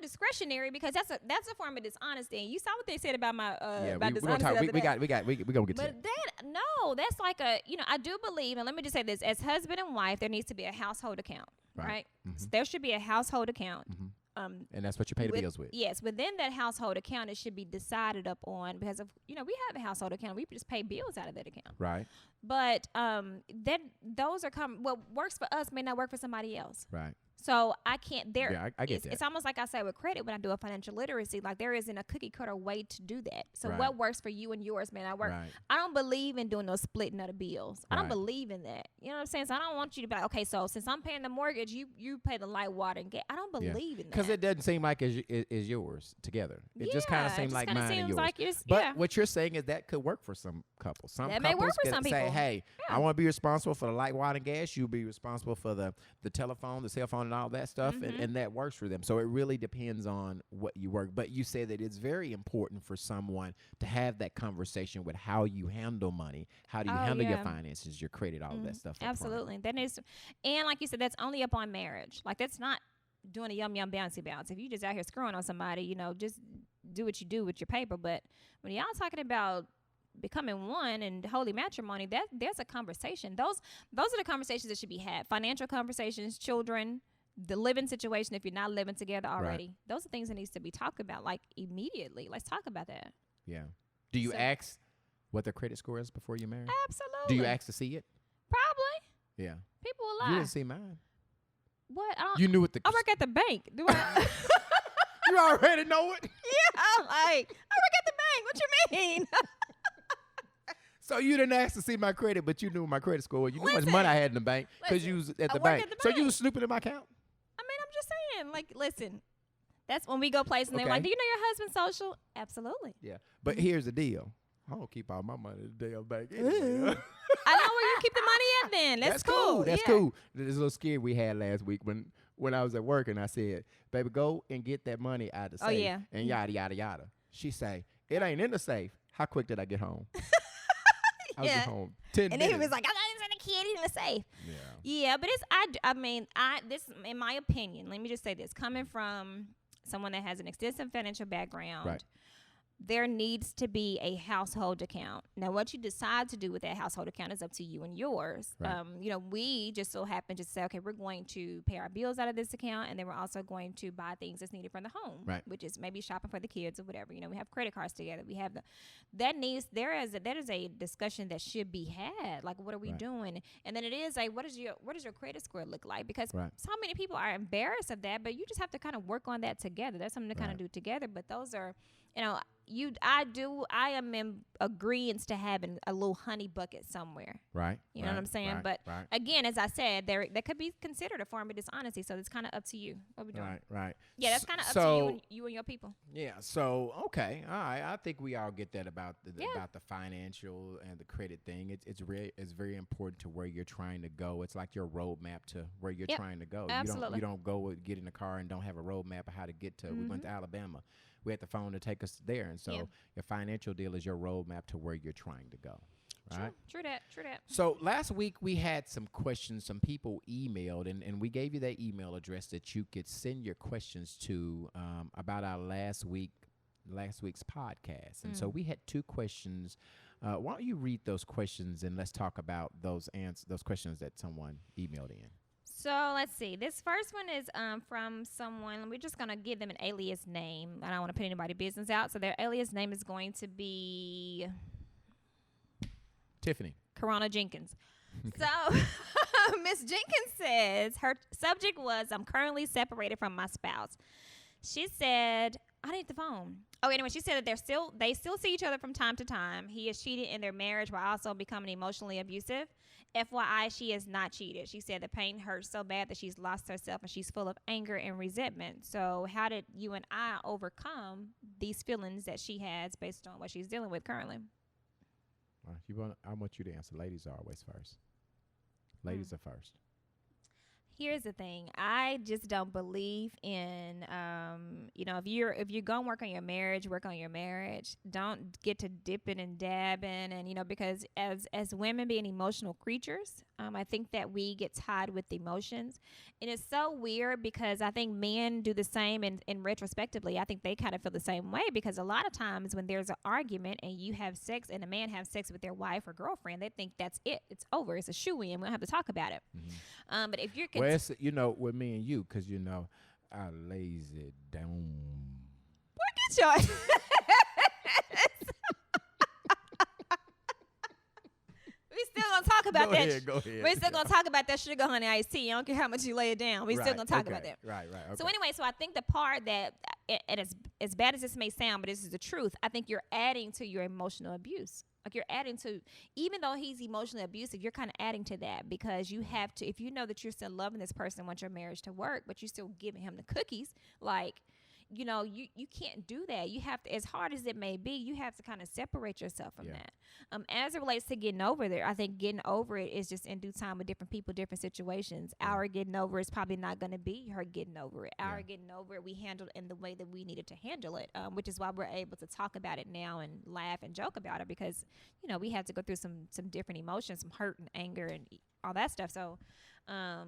discretionary, because that's a form of dishonesty. And you saw what they said about my about we're dishonesty. gonna talk. We the other day. gonna get to But that. that's like I do believe, and let me just say this: as husband and wife, there needs to be a household account, right? So there should be a household account. And that's what you pay the bills with. Yes, within that household account, it should be decided upon because of we have a household account. We just pay bills out of that account. Right. But those are what works for us may not work for somebody else. Right. So I can't. I get that. It's almost like I say with credit when I do a financial literacy. Like there isn't a cookie cutter way to do that. So Right. what works for you and yours may not work. Right. I don't believe in doing no splitting of the bills. I don't Right. believe in that. You know what I'm saying? So I don't want you to be like, okay, so since I'm paying the mortgage, you pay the light, water, and gas. I don't believe in that. Because it doesn't seem like it's yours together. It just kind of seems like mine and yours. Like it's, But what you're saying is that could work for some couples. Some That couples may work for can some say, people. hey, I want to be responsible for the light, water, and gas. You'll be responsible for the telephone, the cell phone, and all that stuff. And that works for them. So it really depends on what you work. But you said that it's very important for someone to have that conversation with how you handle money, how do you handle your finances, your credit, all of that stuff. Absolutely. That is, and like you said, that's only upon marriage. Like that's not doing a yum bouncy bounce. If you just out here screwing on somebody, just do what you do with your paper. But when y'all talking about becoming one and holy matrimony, there's a conversation. Those are the conversations that should be had. Financial conversations, children, the living situation if you're not living together already. Right. Those are things that needs to be talked about like immediately. Let's talk about that. Yeah. Do you ask what their credit score is before you marry? Absolutely. Do you ask to see it? Probably. Yeah. People will lie. You didn't see mine. What? You knew what the... I work at the bank. Do I? You already know it. Yeah, I'm like, I work at the bank. What you mean? So you didn't ask to see my credit, but you knew my credit score. You knew how much money I had in the bank because you was at the bank. So you was snooping in my account? I mean, I'm just saying. Like, listen, that's when we go places and they're like, do you know your husband's social? Absolutely. Yeah. But here's the deal. I don't keep all my money in the damn bank anyway. I know where you keep the money at then. That's cool. That's cool. This little scare we had last week when I was at work and I said, baby, go and get that money out of the safe. And yada, yada, yada. She say, it ain't in the safe. How quick did I get home? I was at home 10 minutes. And then he was like, I thought it was in the kid in the safe. Yeah, but it's, this, in my opinion, let me just say this. Coming from someone that has an extensive financial background, right. There needs to be a household account. Now, what you decide to do with that household account is up to you and yours. Right. We just so happen to say, okay, we're going to pay our bills out of this account, and then we're also going to buy things that's needed for the home, right. which is maybe shopping for the kids or whatever. We have credit cards together. We have that is a discussion that should be had. Like, what are we right. doing? And then it is what does your credit score look like? Because right. so many people are embarrassed of that, but you just have to kind of work on that together. That's something to kind of do together. But those are, I am in agreeance to having a little honey bucket somewhere. Right. You know what I'm saying? Right, but again, as I said, that could be considered a form of dishonesty. So it's kind of up to you. What we doing? Right. Yeah, that's kind of up to you and your people. Yeah. So okay, all right. I think we all get that about the financial and the credit thing. It's very important to where you're trying to go. It's like your roadmap to where you're trying to go. Absolutely. You don't go get in a car and don't have a roadmap of how to get to. We went to Alabama. We had the phone to take us there, and so your financial deal is your roadmap to where you're trying to go. Right? True that. So last week we had some questions. Some people emailed, and we gave you that email address that you could send your questions to about our last week's podcast. And so we had 2 questions. Why don't you read those questions and let's talk about those questions that someone emailed in. So let's see. This first one is from someone. We're just gonna give them an alias name. I don't want to put anybody's business out. So their alias name is going to be Tiffany. Corona Jenkins. So Miss Jenkins says her subject was, I'm currently separated from my spouse. She said, I need the phone. Oh, anyway, she said that they still see each other from time to time. He is cheated in their marriage while also becoming emotionally abusive. FYI, she is not cheated. She said the pain hurts so bad that she's lost herself and she's full of anger and resentment. So how did you and I overcome these feelings that she has based on what she's dealing with currently? I want you to answer. Ladies are always first. Ladies are first. Here's the thing. I just don't believe in, if you're going to work on your marriage, work on your marriage. Don't get to dipping and dabbing. And, because as women being emotional creatures, I think that we get tied with emotions. And it's so weird because I think men do the same. And retrospectively, I think they kind of feel the same way, because a lot of times when there's an argument and you have sex and a man has sex with their wife or girlfriend, they think that's it. It's over. It's a shoo-in. We don't have to talk about it. Mm-hmm. But if you're well, it's, with me and you, because, I lays it down. Look at your We still gonna talk about that. Go ahead. We're still gonna talk about that sugar honey iced tea. I don't care how much you lay it down. We still gonna talk about that. Right. Okay. So anyway, I think the part that, and as bad as this may sound, but this is the truth. I think you're adding to your emotional abuse. Like you're adding to, even though he's emotionally abusive, you're kind of adding to that, because you have to, if you know that you're still loving this person, want your marriage to work, but you're still giving him the cookies, like, you can't do that. You have to, as hard as it may be, you have to kind of separate yourself from that. As it relates to getting over there, I think getting over it is just in due time with different people, different situations. Our getting over is probably not going to be her getting over it. Our getting over it, we handled it in the way that we needed to handle it, which is why we're able to talk about it now and laugh and joke about it, because, we had to go through some different emotions, some hurt and anger and all that stuff. So, I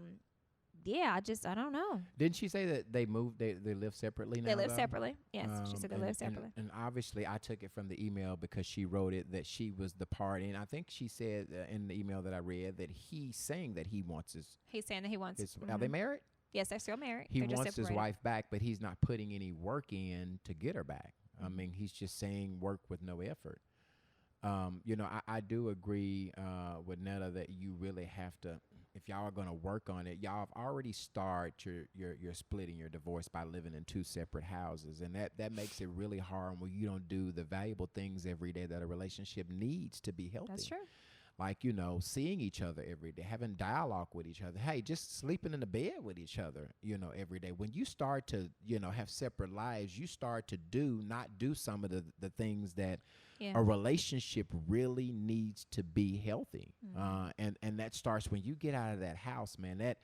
don't know. Didn't she say that they moved, they live separately now? They live separately. Yes, she said they live separately. And obviously I took it from the email because she wrote it that she was the party. And I think she said in the email that I read that he's saying that he wants his... He's saying that he wants... Are they married? Yes, they're still married. He wants his wife back, but he's not putting any work in to get her back. I mean, he's just saying work with no effort. I do agree with Netta that you really have to, if y'all are going to work on it, y'all have already started your splitting, your divorce by living in two separate houses. And that makes it really hard when you don't do the valuable things every day that a relationship needs to be healthy. That's true. Like, seeing each other every day, having dialogue with each other. Hey, just sleeping in the bed with each other, every day. When you start to, have separate lives, you start to not do some of the things that a relationship really needs to be healthy. And that starts when you get out of that house, man. That,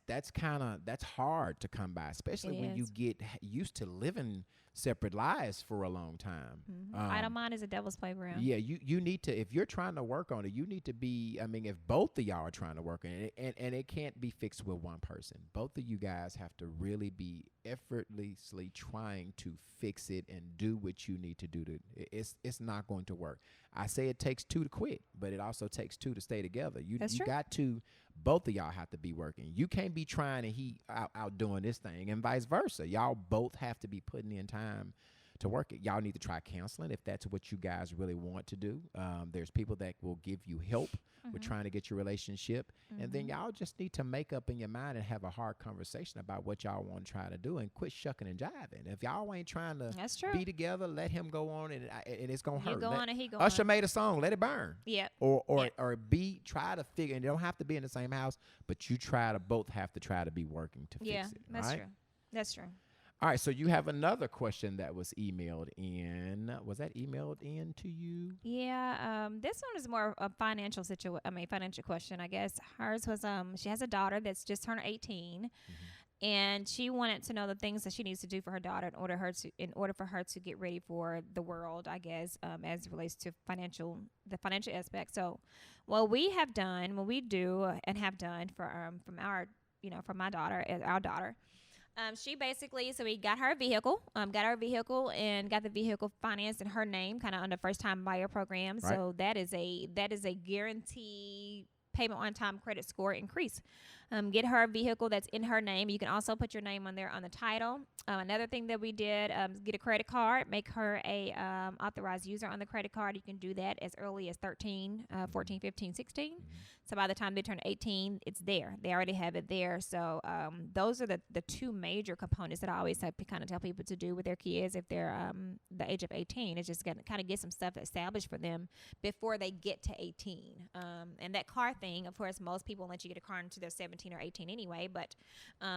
that's hard to come by, especially when you get used to living separate lives for a long time. Idle mind is a devil's playground. Yeah, you need to, if you're trying to work on it, you need to be, if both of y'all are trying to work on it, and it can't be fixed with one person. Both of you guys have to really be effortlessly trying to fix it and do what you need to do. It's not going to work. I say it takes two to quit, but it also takes two to stay together. You got to, both of y'all have to be working. You can't be trying and he out doing this thing, and vice versa. Y'all both have to be putting in time to work it. Y'all need to try counseling if that's what you guys really want to do. There's people that will give you help with trying to get your relationship. And then y'all just need to make up in your mind and have a hard conversation about what y'all want to try to do, and quit shucking and jiving. If y'all ain't trying to be together, let him go on, and it's going to hurt. You go on and he go Usher on. made a song, let it burn. Yeah. Or try to figure, and you don't have to be in the same house, but you both have to try to be working to fix it. Yeah, that's right? true. That's true. All right, so you have another question that was emailed in. Was that emailed in to you? Yeah, this one is more a financial question, I guess. Hers was she has a daughter that's just turned 18, and she wanted to know the things that she needs to do for her daughter in order for her to get ready for the world, I guess, as it relates to the financial aspect. So, what we do and have done for my daughter, our daughter. She basically, so we got her a vehicle, and got the vehicle financed in her name, kind of under first time buyer program. Right. So that is a guarantee payment on time credit score increase. Get her a vehicle that's in her name. You can also put your name on there on the title. Another thing that we did, get a credit card, make her a authorized user on the credit card. You can do that as early as 13, 14, 15, 16. So by the time they turn 18, it's there. They already have it there. So those are the two major components that I always have to kind of tell people to do with their kids if they're the age of 18. It's just going to kind of get some stuff established for them before they get to 18. And that car thing, of course, most people let you get a car until they're 17 or 18 anyway. But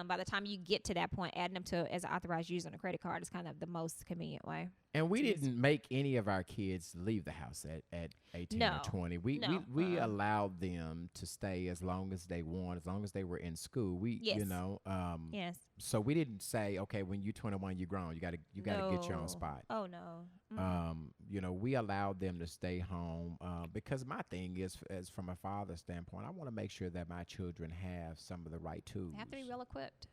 by the time you get to that point, adding them to as an authorized user on a credit card is kind of the most convenient way. And we didn't make any of our kids leave the house at 18 or 20. We allowed them to stay as long as they want, as long as they were in school. Yes. So we didn't say, okay, when you're 21, you're grown. You got to get your own spot. Oh no. We allowed them to stay home because my thing is, as from a father's standpoint, I want to make sure that my children have some of the right tools. They have to be well equipped.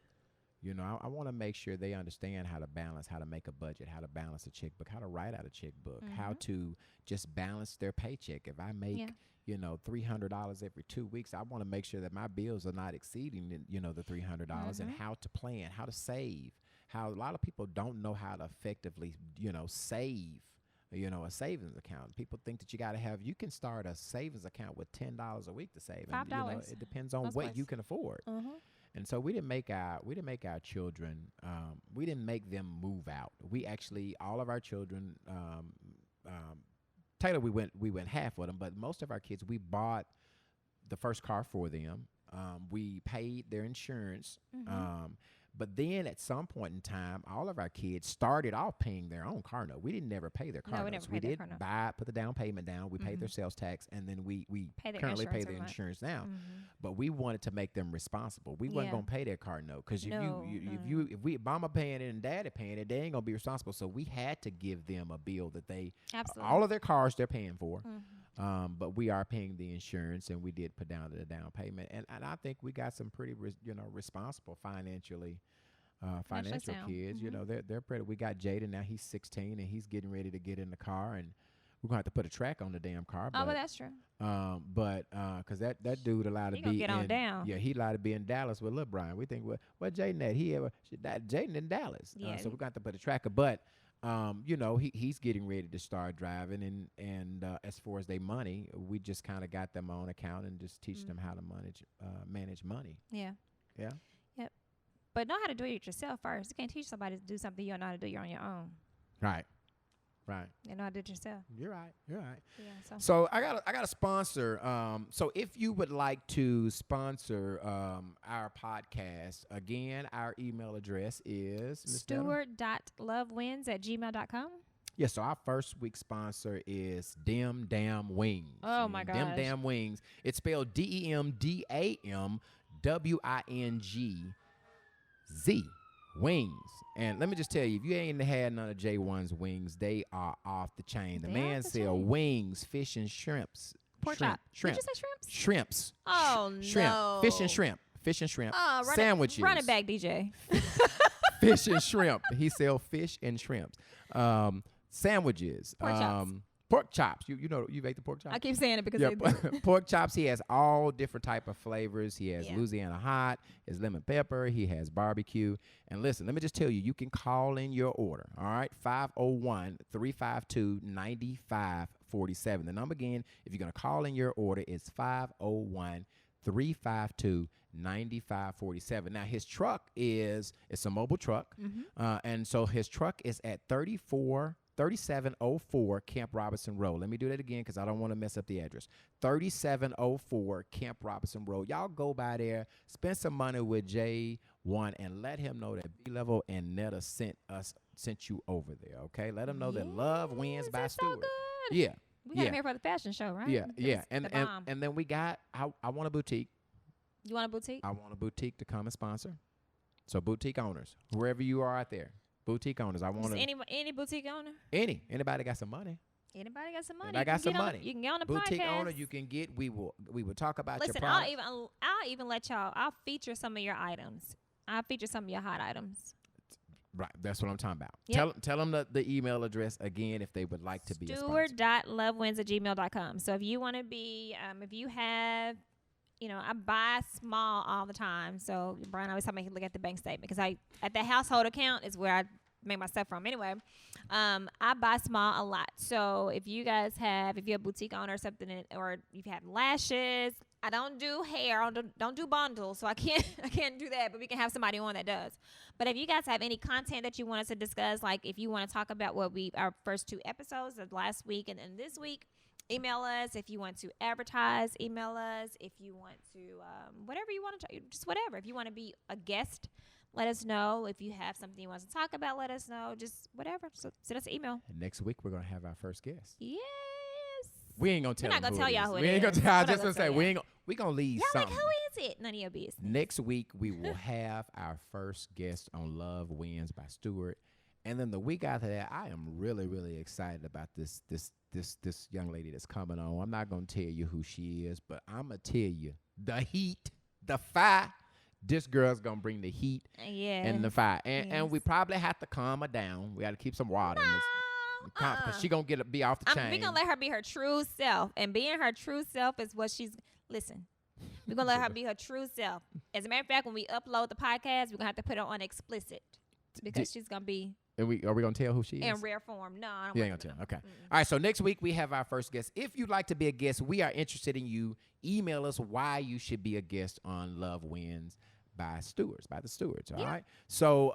I want to make sure they understand how to balance, how to make a budget, how to balance a checkbook, how to write out a checkbook, how to just balance their paycheck. If I make, $300 every 2 weeks, I want to make sure that my bills are not exceeding, the $300 and how to plan, how to save. How a lot of people don't know how to effectively, save. A savings account. People think that you can start a savings account with $10 a week to save. $5. And, it depends on what you can afford. And so we didn't make our children, we didn't make them move out. We actually, all of our children, Taylor, we went half with them, but most of our kids, we bought the first car for them. We paid their insurance. But then at some point in time, all of our kids started off paying their own car note. We didn't never pay their car notes. We did put the down payment down. We paid their sales tax, and then we currently pay their insurance now. But we wanted to make them responsible. We wasn't going to pay their car note because if mama paying it and daddy paying it, they ain't going to be responsible. So we had to give them a bill that they all of their cars they're paying for. But we are paying the insurance, and we did put down the down payment. And I think we got some pretty, responsible financial kids. They're pretty. We got Jaden now. He's 16, and he's getting ready to get in the car, and we're going to have to put a track on the damn car. But that's true. Because that dude allowed to be get on down. Yeah, he allowed to be in Dallas with Lil Brian. We think, what Jaden at? Jaden in Dallas. Yeah. So we're going to have to put a tracker. But he's getting ready to start driving, and as far as their money, we just kind of got them on account and just teach them how to manage money. Yeah. Yeah. Yep. But know how to do it yourself first. You can't teach somebody to do something you don't know how to do on your own. Right. You know how to do it yourself. You're right. Yeah. So I got a sponsor. So if you would like to sponsor our podcast, again, our email address is Stewart.lovewins@gmail.com. Yeah, so our first week sponsor is Dem Dam Wings. Oh my gosh. Dem Dam Wings. It's spelled DEMDAMWINGZ. Wings. And let me just tell you, if you ain't had none of J1's wings, they are off the chain. The man sell wings, fish, and shrimps. Pork chop. Shrimp. Did you say shrimps? Shrimps. Oh, shrimp. no. Fish and shrimp. Sandwiches. Run it back, DJ. Fish and shrimp. He sell fish and shrimps. Sandwiches. Pork chops. Pork chops. You've ate the pork chops? I keep saying it because pork chops. He has all different type of flavors. He has Louisiana hot, his lemon pepper, he has barbecue. And listen, let me just tell you, you can call in your order. All right, 501-352-9547. The number again, if you're gonna call in your order, it's 501-352-9547. Now his truck it's a mobile truck, and so his truck is at 3704 Camp Robinson Road. Let me do that again because I don't want to mess up the address. 3704 Camp Robinson Road. Y'all go by there, spend some money with J1, and let him know that B-Level and Netta sent you over there, okay? Let him know that love wins by Stewart. So good. Yeah. We got him here for the fashion show, right? Yeah. And then we got, I want a boutique. You want a boutique? I want a boutique to come and sponsor. So boutique owners, wherever you are out there. Boutique owners. I want any boutique owner. Anybody got some money. Anybody got some money? I got some money. You can get on the boutique podcast. owner. You can get. We will talk about Listen, your product. I'll even let y'all. I'll feature some of your items. I'll feature some of your hot items. Right. That's what I'm talking about. Yep. Tell them the email address again if they would like to be a sponsor. Stewart.lovewins@gmail.com. So if you want to be, if you have I buy small all the time. So Brian always told me to look at the bank statement because at the household account is where I make my stuff from. Anyway, I buy small a lot. So if you're a boutique owner or something, or if you have lashes, I don't do hair, I don't do bundles, so I can't do that. But we can have somebody on that does. But if you guys have any content that you want us to discuss, like if you want to talk about our first 2 episodes of last week and this week, email us. If you want to advertise, email us. If you want to, whatever you want to, just whatever. If you want to be a guest, let us know. If you have something you want to talk about, let us know. Just whatever. So send us an email. And next week, we're going to have our first guest. Yes. We ain't going to tell We're not going to tell y'all who it is. We ain't going to tell. I was just going to say, we're going to leave y'all something. like, who is it? None of your business. Next week, we will have our first guest on Love Wins by Stewart. And then the week after that, I am really, really excited about this young lady that's coming on. I'm not going to tell you who she is, but I'm going to tell you the heat, the fire. This girl's going to bring the heat and the fire. And we probably have to calm her down. We got to keep some water in this. Because she's going to be off the chain. We're going to let her be her true self. And being her true self is what she's... Listen. We're going to let her be her true self. As a matter of fact, when we upload the podcast, we're going to have to put her on explicit. Because she's going to be... Are we going to tell who she is? In rare form. No, I don't You ain't going to tell. Okay. All right, so next week we have our first guest. If you'd like to be a guest, we are interested in you. Email us why you should be a guest on Love Wins by the Stewarts. All right. So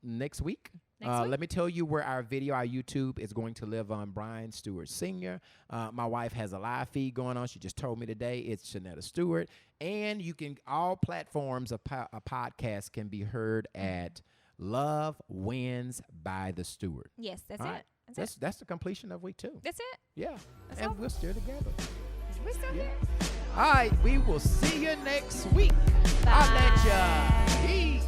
next week, let me tell you where our YouTube is going to live on. Brian Stewart Sr. My wife has a live feed going on. She just told me today it's Netta Stewart. And you can, all platforms of a podcast can be heard at Love Wins by the Stewart. Yes, that's all it. Right? That's the completion of week 2. That's it. Yeah. That's and all. we're still together. We're still here. All right, we will see you next week. Bye. I'll let you. Peace.